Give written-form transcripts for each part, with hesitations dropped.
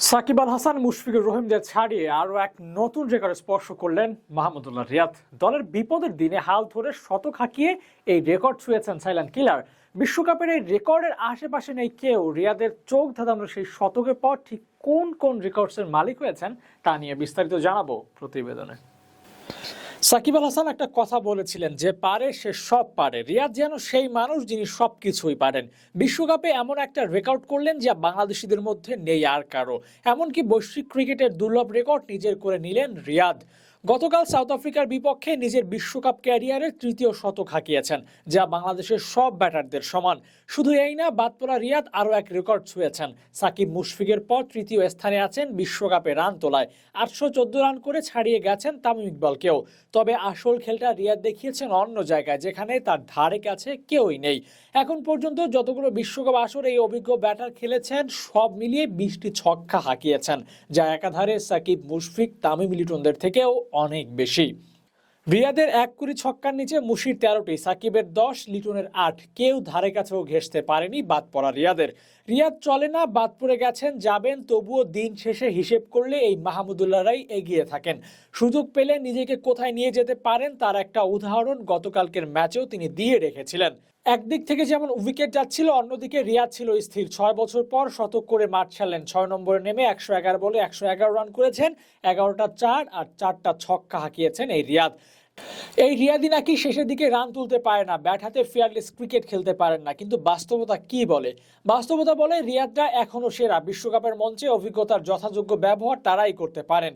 সাকিব আল হাসান মুশফিকুর রহিমদের ছাড়িয়ে আরও এক নতুন রেকর্ড স্পর্শ করলেন মাহমুদুল্লাহ রিয়াদ। দলের বিপদের দিনে হাল ধরে শতক হাঁকিয়ে এই রেকর্ড ছুঁয়েছেন সাইলেন্ট কিলার। বিশ্বকাপের এই রেকর্ডের আশেপাশে নেই কেউ। রিয়াদের চোখ ধাঁধানোর সেই শতকের পর ঠিক কোন কোন রেকর্ডসের মালিক হয়েছেন তা নিয়ে বিস্তারিত জানাবো প্রতিবেদনে। সাকিব আল হাসান একটা কথা বলেছিলেন, যে পারে সে সব পারে। রিয়াদ যেন সেই মানুষ যিনি সবকিছুই পারেন। বিশ্বকাপে এমন একটা রেকর্ড করলেন যা বাংলাদেশিদের মধ্যে নেই আর কারো। এমনকি বৈশ্বিক ক্রিকেটের দুর্লভ রেকর্ড নিজের করে নিলেন রিয়াদ। গতকাল সাউথ আফ্রিকার বিপক্ষে নিজের বিশ্বকাপ ক্যারিয়ারের তৃতীয় শতক হাঁকিয়েছেন, যা বাংলাদেশের সব ব্যাটারদের সমান। শুধু এই না, বাদ পড়া রিয়াদ আরও এক রেকর্ড ছুঁয়েছেন। সাকিব মুশফিকের পর তৃতীয় স্থানে আছেন বিশ্বকাপে রান তোলায়। 814 রান করে ছাড়িয়ে গেছেন তামিম ইকবালকেও। তবে আসল খেলটা রিয়াদ দেখিয়েছেন অন্য জায়গায়, যেখানে তার ধারে কাছে কেউই নেই। এখন পর্যন্ত যতগুলো বিশ্বকাপ আসর এই অভিজ্ঞ ব্যাটার খেলেছেন, সব মিলিয়ে 20টি ছক্কা হাঁকিয়েছেন, যা একাধারে সাকিব, মুশফিক, তামিম, লিটনদের থেকেও অনেক বেশি। রিয়াদের 1 ছক্কার নিচে মুশির 13টি, সাকিবের 10, লিটনের 8। কেউ ধারে কাছেও ঘেঁষতে পারেনি বাদ পড়া রিয়াদের। রিয়াদ চলে না, বাদ পড়ে গেছেন, যাবেন, তবুও দিন শেষে হিসেব করলে এই মাহমুদুল্লাহরাই এগিয়ে থাকেন। সুযোগ পেলে নিজেকে কোথায় নিয়ে যেতে পারেন তার একটা উদাহরণ গতকালকের ম্যাচেও তিনি দিয়ে রেখেছিলেন। একদিক থেকে যেমন উইকেট যাচ্ছিল, অন্যদিকে রিয়াদ ছিল স্থির। 6 বছর পর শতক করে মাঠ ছাড়লেন। 6 নম্বরে নেমে 111 বলে 111 রান করেছেন, 11টা 4 আর 4টা ছক্কা হাঁকিয়েছেন এই রিয়াদ। এই রিয়াদি নাকি শেষের দিকে রান তুলতে পারে না, ব্যাট হাতে ফেয়ারলেস ক্রিকেট খেলতে পারেন না, কিন্তু বাস্তবতা কি বলে? বাস্তবতা বলে রিয়াদরা এখনো সেরা। বিশ্বকাপের মঞ্চে অভিজ্ঞতার যথাযোগ্য ব্যবহার তারাই করতে পারেন।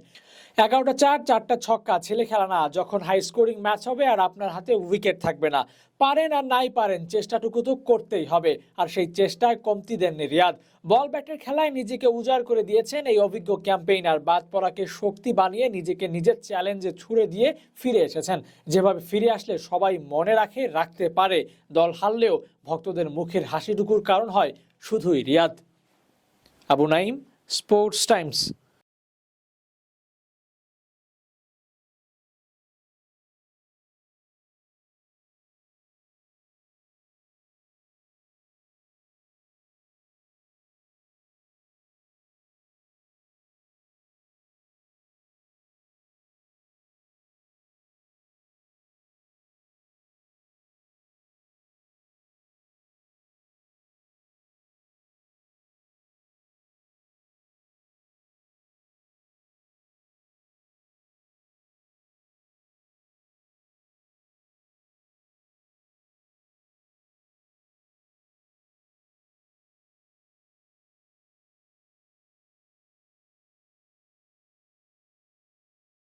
11টা 4, 4টা ছক্কা ছেলে খেলা না। যখন হাই স্কোরিং ম্যাচ হবে আর আপনার হাতে উইকেট থাকবে না, পারেন আর নাই পারেন, চেষ্টাটুকু তো করতেই হবে। আর সেই চেষ্টায় কমতি দেননি রিয়াদ। বল ব্যাটের খেলায় নিজেকে উজাড় করে দিয়েছেন এই অভিজ্ঞ ক্যাম্পেইনার। বাদ পড়াকে শক্তি বানিয়ে নিজেকে নিজের চ্যালেঞ্জে ছুড়ে দিয়ে ফিরে এসেছেন। যেভাবে ফিরে আসলে সবাই মনে রাখে, রাখতে পারে। দল হারলেও ভক্তদের মুখের হাসিটুকুর কারণ হয় শুধুই রিয়াদ। Abu Naim, Sports Times.